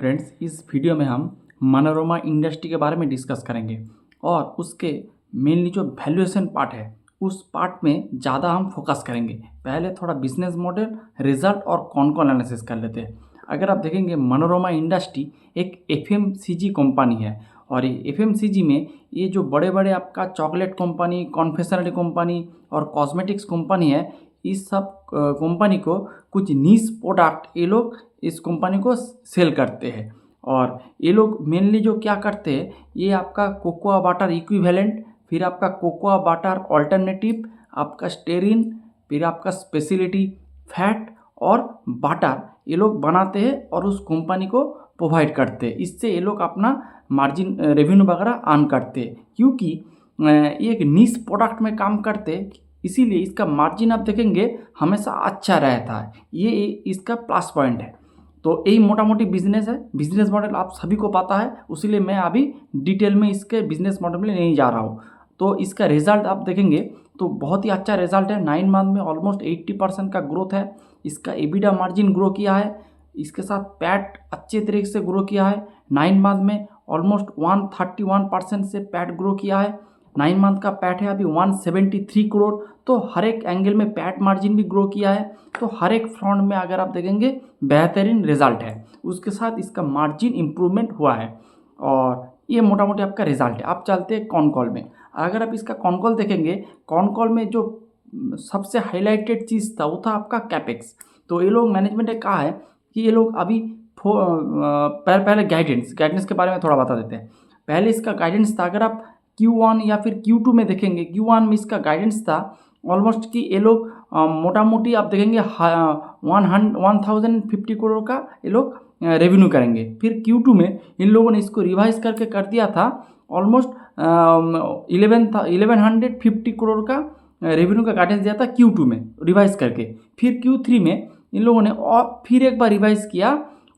Friends, इस video में हम मनोरमा इंडस्ट्री के बारे में डिस्कस करेंगे और उसके मेनली जो वैल्यूएशन पार्ट है उस पार्ट में ज़्यादा हम फोकस करेंगे। पहले थोड़ा बिजनेस मॉडल, रिजल्ट और कौन एनालिसिस कर लेते हैं। अगर आप देखेंगे मनोरमा इंडस्ट्री एक एफएमसीजी कंपनी है और ये एफएमसीजी में ये जो बड़े बड़े आपका चॉकलेट कंपनी, कॉन्फेक्शनरी कंपनी और कॉस्मेटिक्स कंपनी है, इस सब कंपनी को कुछ नीश प्रोडक्ट ये लोग इस कंपनी को सेल करते हैं। और ये लोग मेनली जो क्या करते हैं, ये आपका कोकोआ वाटर इक्विवेलेंट, फिर आपका कोकोआ वाटर अल्टरनेटिव, आपका स्टेरिन, फिर आपका स्पेशलिटी फैट और वाटर ये लोग बनाते हैं और उस कंपनी को प्रोवाइड करते हैं। इससे ये लोग अपना मार्जिन रेवेन्यू वगैरह अर्न करते हैं, क्योंकि ये एक नीश प्रोडक्ट में काम करते हैं, इसीलिए इसका मार्जिन आप देखेंगे हमेशा अच्छा रहता है। ये इसका प्लस पॉइंट है। तो यही मोटा मोटी बिजनेस है। बिजनेस मॉडल आप सभी को पता है, उसीलिए मैं अभी डिटेल में इसके बिजनेस मॉडल में नहीं जा रहा हूँ। तो इसका रिजल्ट आप देखेंगे तो बहुत ही अच्छा रिजल्ट है। 9 मंथ में ऑलमोस्ट 80% का ग्रोथ है। इसका एबिडा मार्जिन ग्रो किया है, इसके साथ पैट अच्छे तरीके से ग्रो किया है। 9 मंथ में ऑलमोस्ट 131% से पैट ग्रो किया है। 9 मंथ का पैट है अभी 173 करोड़। तो हर एक एंगल में पैट मार्जिन भी ग्रो किया है। तो हर एक फ्रंट में अगर आप देखेंगे बेहतरीन रिजल्ट है। उसके साथ इसका मार्जिन इम्प्रूवमेंट हुआ है और ये मोटा मोटी आपका रिजल्ट है। आप चलते हैं कॉन कॉल में। अगर आप इसका कॉन कॉल देखेंगे, कॉन कॉल में जो सबसे हाईलाइटेड चीज़ था वो था आपका कैपेक्स। तो ये लोग मैनेजमेंट ने कहा है कि ये लोग अभी पहले गाइडेंस के बारे में थोड़ा बता देते हैं। पहले इसका गाइडेंस था, अगर आप Q1 या फिर Q2 में देखेंगे, Q1 में इसका गाइडेंस था ऑलमोस्ट कि ये लोग मोटा मोटी आप देखेंगे 1050 करोड़ का ये लोग रेवेन्यू करेंगे। फिर Q2 में इन लोगों ने इसको रिवाइज करके कर दिया था ऑलमोस्ट 1150 करोड़ का रेवेन्यू का गाइडेंस दिया था Q2 में रिवाइज करके। फिर Q3 में इन लोगों ने और फिर एक बार रिवाइज किया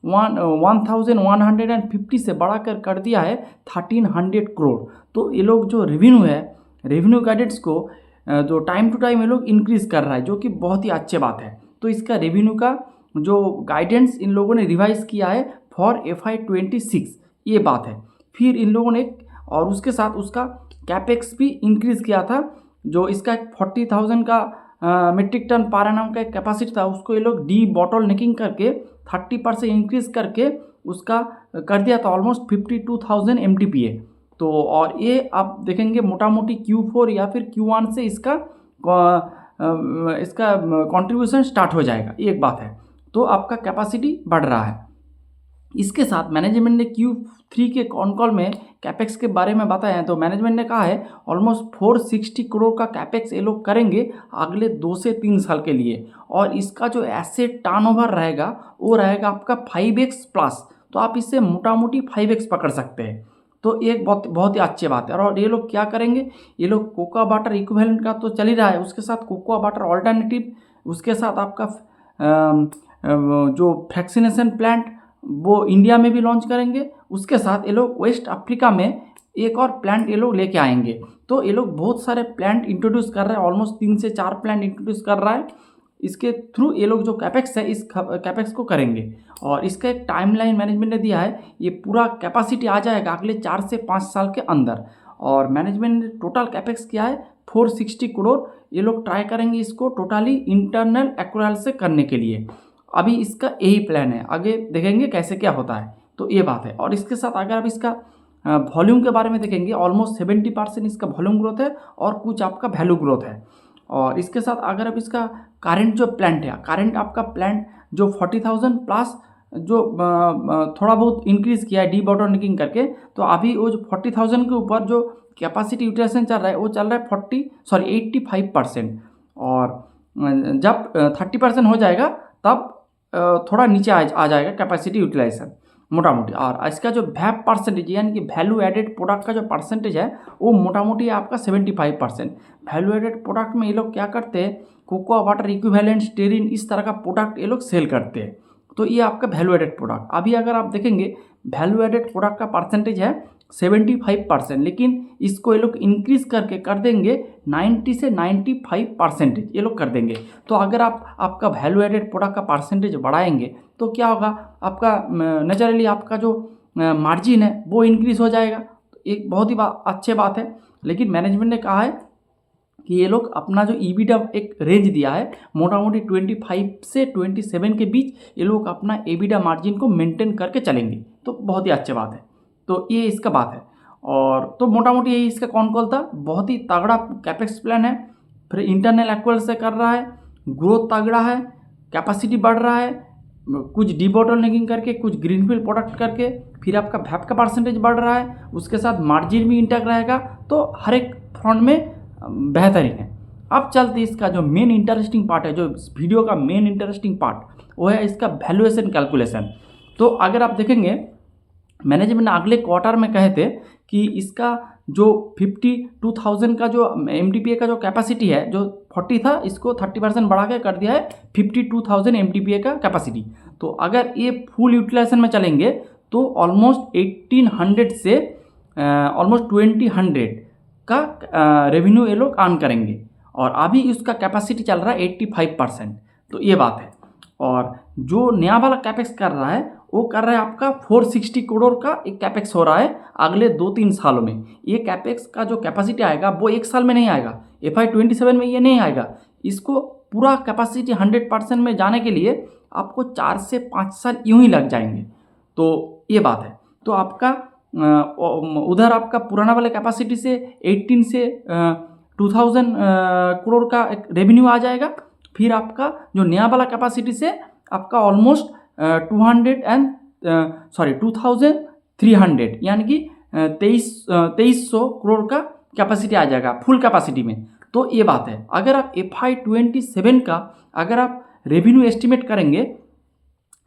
1150 से बढ़ाकर कर दिया है 1300 करोड़। तो ये लोग जो रेवेन्यू है, रेवेन्यू गाइडेंस को जो टाइम टू टाइम ये लोग इंक्रीज़ कर रहा है, जो कि बहुत ही अच्छी बात है। तो इसका रेवेन्यू का जो गाइडेंस इन लोगों ने रिवाइज किया है फॉर FY26, ये बात है। फिर इन लोगों ने और उसके साथ उसका कैपेक्स भी इंक्रीज़ किया था। जो इसका 40,000 का मेट्रिक टन पर एनम का कैपेसिटी था, उसको ये लोग डी बॉटल नेकिंग करके 30% इंक्रीज़ करके उसका कर दिया था ऑलमोस्ट 52,000 MTPA। तो और ये आप देखेंगे मोटा मोटी Q4 या फिर Q1 से इसका कंट्रीब्यूशन स्टार्ट हो जाएगा, ये एक बात है। तो आपका कैपेसिटी बढ़ रहा है। इसके साथ मैनेजमेंट ने Q3 के कॉन कॉल में कैपेक्स के बारे में बताया है। तो मैनेजमेंट ने कहा है ऑलमोस्ट 460 करोड़ का कैपेक्स ये लोग करेंगे अगले 2 से 3 साल के लिए, और इसका जो एसेट टर्नओवर रहेगा वो रहेगा आपका 5x प्लस। तो आप इससे मोटा मोटी 5x पकड़ सकते हैं। तो एक बहुत ही अच्छी बात है। और ये लोग क्या करेंगे, ये लोग कोकोआ वाटर इक्विवेलेंट का तो चल ही रहा है, उसके साथ कोकोआ वाटर अल्टरनेटिव, उसके साथ आपका जो वैक्सीनेशन प्लांट वो इंडिया में भी लॉन्च करेंगे। उसके साथ ये लोग वेस्ट अफ्रीका में एक और प्लांट ये लोग लेके आएंगे। तो ये लोग बहुत सारे प्लांट इंट्रोड्यूस कर रहे हैं, ऑलमोस्ट 3 से 4 प्लांट इंट्रोड्यूस कर रहा है। इसके थ्रू ये लोग जो कैपेक्स है इस कैपेक्स को करेंगे और इसका एक टाइमलाइन मैनेजमेंट ने दिया है। ये पूरा कैपेसिटी आ जाएगा अगले 4 से 5 साल के अंदर। और मैनेजमेंट ने टोटल कैपेक्स किया है 460 करोड़। ये लोग ट्राई करेंगे इसको टोटली इंटरनल एक्वायर से करने के लिए। अभी इसका यही प्लान है, आगे देखेंगे कैसे क्या होता है। तो ये बात है। और इसके साथ अगर आप इसका वॉल्यूम के बारे में देखेंगे, ऑलमोस्ट 70% इसका वॉल्यूम ग्रोथ है और कुछ आपका वैल्यू ग्रोथ है। और इसके साथ अगर आप इसका करंट जो प्लांट है, करंट आपका प्लांट जो 40,000 प्लस जो थोड़ा बहुत इंक्रीज़ किया है डी बॉटलनेकिंग करके, तो अभी वो जो 40,000 के ऊपर जो कैपेसिटी यूटिलाइजेशन चल रहा है वो चल रहा है 85%। और जब 30% हो जाएगा तब थोड़ा नीचे आ जाएगा कैपेसिटी यूटिलाइजेशन मोटा मोटी। और इसका जो वैप परसेंटेज यानी कि वैल्यू एडेड प्रोडक्ट का जो परसेंटेज है वो मोटा मोटी आपका 75%। वैल्यू एडेड प्रोडक्ट में ये लोग क्या करते हैं, कोकोआ वाटर इक्विवेलेंट, स्टेरिन, इस तरह का प्रोडक्ट ये लोग सेल करते हैं। तो ये आपका वैल्यू एडेड प्रोडक्ट। अभी अगर आप देखेंगे वैल्यू एडेड प्रोडक्ट का परसेंटेज है 75%, लेकिन इसको ये लोग इंक्रीज करके कर देंगे 90 से 95%, ये लोग कर देंगे। तो अगर आप आपका वैल्यू एडेड प्रोडक्ट का परसेंटेज बढ़ाएंगे तो क्या होगा, आपका नेचुरली आपका जो मार्जिन है वो इंक्रीज हो जाएगा। एक बहुत ही अच्छी बात है। लेकिन मैनेजमेंट ने कहा है कि ये लोग अपना जो ईबिटा एक रेंज दिया है, मोटा मोटी 25 से 27 के बीच ये लोग अपना ईबिटा मार्जिन को मेंटेन करके चलेंगे। तो बहुत ही अच्छी बात है। तो ये इसका बात है। और तो मोटा मोटी यही इसका कौन कॉल था। बहुत ही तगड़ा कैपेक्स प्लान है, फिर इंटरनल एक्वायर से कर रहा है, ग्रोथ तगड़ा है, कैपेसिटी बढ़ रहा है, कुछ डीबॉटलनेकिंग करके, कुछ ग्रीनफील्ड प्रोडक्ट करके, फिर आपका वैप का परसेंटेज बढ़ रहा है, उसके साथ मार्जिन भी इंटैक्ट रहेगा। तो हर एक फ्रंट में बेहतरीन है। अब चलते इसका जो मेन इंटरेस्टिंग पार्ट है, जो इस वीडियो का मेन इंटरेस्टिंग पार्ट, वो है इसका वैल्यूएशन कैलकुलेशन। तो अगर आप देखेंगे, मैनेजमेंट अगले क्वार्टर में कहे थे कि इसका जो 52,000 का जो MTPA का जो कैपेसिटी है, जो 40 था, इसको 30% बढ़ा के कर दिया है 52,000 MTPA का कैपेसिटी। तो अगर ये फुल यूटिलाइजेशन में चलेंगे तो ऑलमोस्ट 1800 से ऑलमोस्ट 2000 का रेवेन्यू ये लोग अर्न करेंगे। और अभी इसका कैपेसिटी चल रहा है 85%। तो ये बात है। और जो नया वाला कैपेक्स कर रहा है वो कर रहा है आपका 460 करोड़ का एक कैपेक्स हो रहा है अगले 2-3 सालों में। ये कैपेक्स का जो कैपेसिटी आएगा वो एक साल में नहीं आएगा, FY27 में ये नहीं आएगा। इसको पूरा कैपेसिटी 100% में जाने के लिए आपको 4 से 5 साल यूं ही लग जाएंगे। तो ये बात है। तो आपका उधर आपका पुराना वाले कैपेसिटी से 18 से 2000 करोड़ का एक रेवेन्यू आ जाएगा। फिर आपका जो नया वाला कैपेसिटी से आपका ऑलमोस्ट 2300 यानी कि 2300 करोड़ का कैपेसिटी आ जाएगा फुल कैपेसिटी में। तो ये बात है। अगर आप FY27 का अगर आप रेवेन्यू एस्टिमेट करेंगे,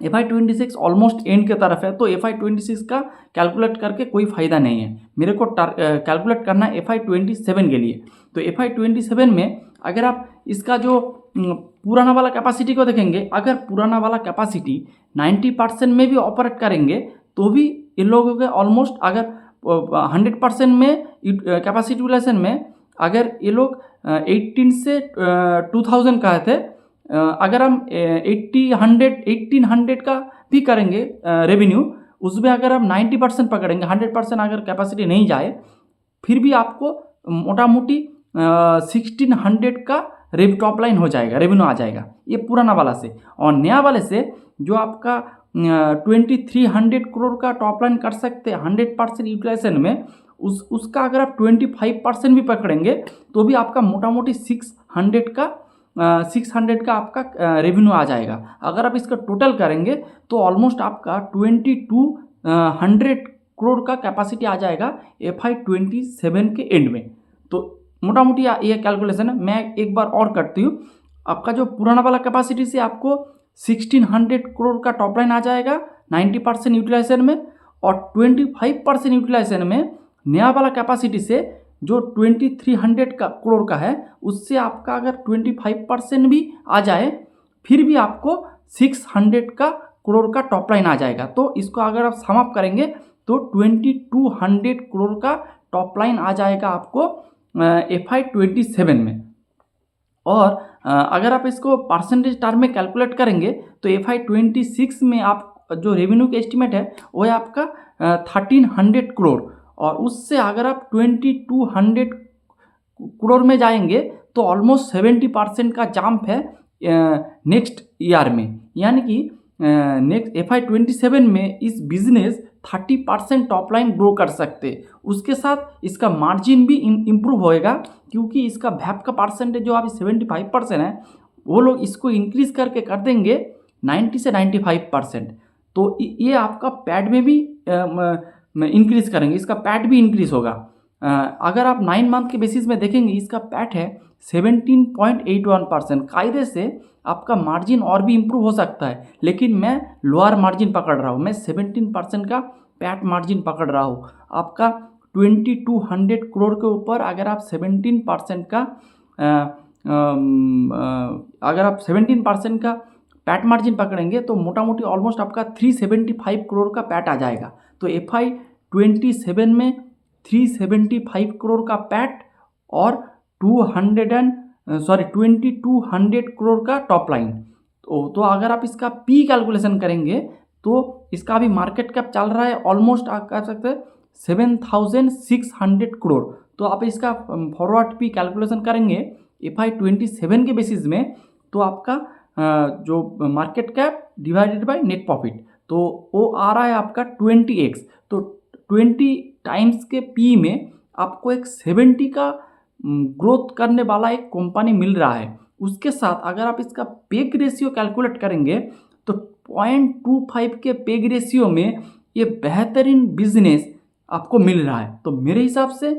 FY26 ऑलमोस्ट एंड के तरफ है, तो FY26 का कैलकुलेट करके कोई फ़ायदा नहीं है। मेरे को कैलकुलेट करना है FY27 के लिए। तो FY27 में अगर आप इसका जो पुराना वाला कैपेसिटी को देखेंगे, अगर पुराना वाला कैपेसिटी 90% में भी ऑपरेट करेंगे तो भी इन लोगों के ऑलमोस्ट, अगर 100% में कैपेसिटी यूटिलाइजेशन में अगर ये लोग 18 से 2000 कहे थे, अगर हम 1800 का भी करेंगे रेवेन्यू, उसमें अगर हम 90% पकड़ेंगे, 100% अगर कैपेसिटी नहीं जाए, फिर भी आपको मोटा मोटी 1600 का टॉप लाइन हो जाएगा, रेवेन्यू आ जाएगा, ये पुराना वाला से। और नया वाले से जो आपका 2300 करोड़ का टॉप लाइन कर सकते हैं 100% यूटिलाइजेशन में, उसका अगर आप 25% भी पकड़ेंगे तो भी आपका मोटा मोटी 600 का आपका रेवेन्यू आ जाएगा। अगर आप इसका टोटल करेंगे तो ऑलमोस्ट आपका 2200 करोड़ का कैपेसिटी आ जाएगा FY27 के एंड में। तो मोटा मोटी ये कैलकुलेशन है। मैं एक बार और करती हूँ। आपका जो पुराना वाला कैपेसिटी से आपको 1600 करोड़ का टॉप लाइन आ जाएगा 90% यूटिलाइजेशन में, और 25% यूटिलाइजेशन में नया वाला कैपेसिटी से जो 2300 करोड़ का है, उससे आपका अगर 25% भी आ जाए फिर भी आपको 600 करोड़ का टॉप लाइन आ जाएगा। तो इसको अगर आप सम अप करेंगे तो 2200 करोड़ का टॉप लाइन आ जाएगा आपको FY27 में। और अगर आप इसको परसेंटेज टर्म में कैलकुलेट करेंगे तो FY26 में आप जो रेवेन्यू का एस्टिमेट है वो है आपका 1300 करोड़, और उससे अगर आप 2200 करोड़ में जाएंगे तो ऑलमोस्ट 70% का जंप है नेक्स्ट ईयर में। यानी कि नेक्स्ट FY27 में इस बिजनेस 30% टॉप लाइन ग्रो कर सकते। उसके साथ इसका मार्जिन भी इम्प्रूव होएगा, क्योंकि इसका वैप का परसेंटेज जो अभी 75% है, वो लोग इसको इंक्रीज करके कर देंगे 90 से 95%। तो ये आपका पैड में भी इंक्रीज करेंगे, इसका पैट भी इंक्रीज होगा। अगर आप 9 मंथ के बेसिस में देखेंगे, इसका पैट है 17.81%। कायदे से आपका मार्जिन और भी इम्प्रूव हो सकता है, लेकिन मैं लोअर मार्जिन पकड़ रहा हूँ। मैं 17% का पैट मार्जिन पकड़ रहा हूँ। आपका 2200 करोड़ के ऊपर अगर आप 17% का अगर आप 17% का पैट मार्जिन पकड़ेंगे तो मोटा मोटी ऑलमोस्ट आपका 375 करोड़ का पैट आ जाएगा। तो 27 में 375 करोड़ का पैट और 2200 करोड़ का टॉप लाइन। तो अगर आप इसका पी कैलकुलेशन करेंगे तो इसका अभी मार्केट कैप चल रहा है ऑलमोस्ट आप कह सकते हैं 7600 करोड़। तो आप इसका फॉरवर्ड पी कैलकुलेशन करेंगे FY27 के बेसिस में, तो आपका जो market cap divided by net profit, तो वो आ रहा है आपका 20x। तो 20 टाइम्स के पी में आपको एक 70 का ग्रोथ करने वाला एक कंपनी मिल रहा है। उसके साथ अगर आप इसका पेग रेशियो कैलकुलेट करेंगे तो 0.25 के पेग रेशियो में ये बेहतरीन बिजनेस आपको मिल रहा है। तो मेरे हिसाब से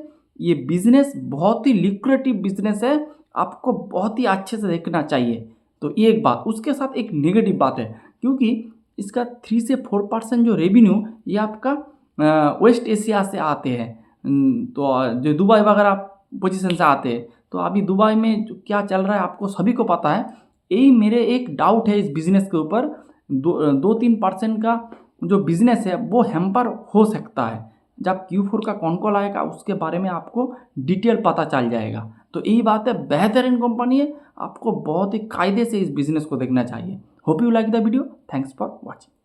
ये बिजनेस बहुत ही लिक्रेटिव बिजनेस है, आपको बहुत ही अच्छे से देखना चाहिए। तो ये एक बात। उसके साथ एक नेगेटिव बात है, क्योंकि इसका 3 से 4% जो रेवेन्यू ये आपका वेस्ट एशिया से आते हैं, तो जो दुबई वगैरह पोजीशन से आते हैं। तो अभी दुबई में जो क्या चल रहा है आपको सभी को पता है। यही मेरे एक डाउट है इस बिज़नेस के ऊपर, 2-3% का जो बिज़नेस है वो हैम्पर हो सकता है। जब Q4 का कौन कॉल आएगा उसके बारे में आपको डिटेल पता चल जाएगा। तो यही बात है, बेहतरीन कंपनी है, आपको बहुत ही कायदे से इस बिज़नेस को देखना चाहिए। Hope you like the video. Thanks for watching.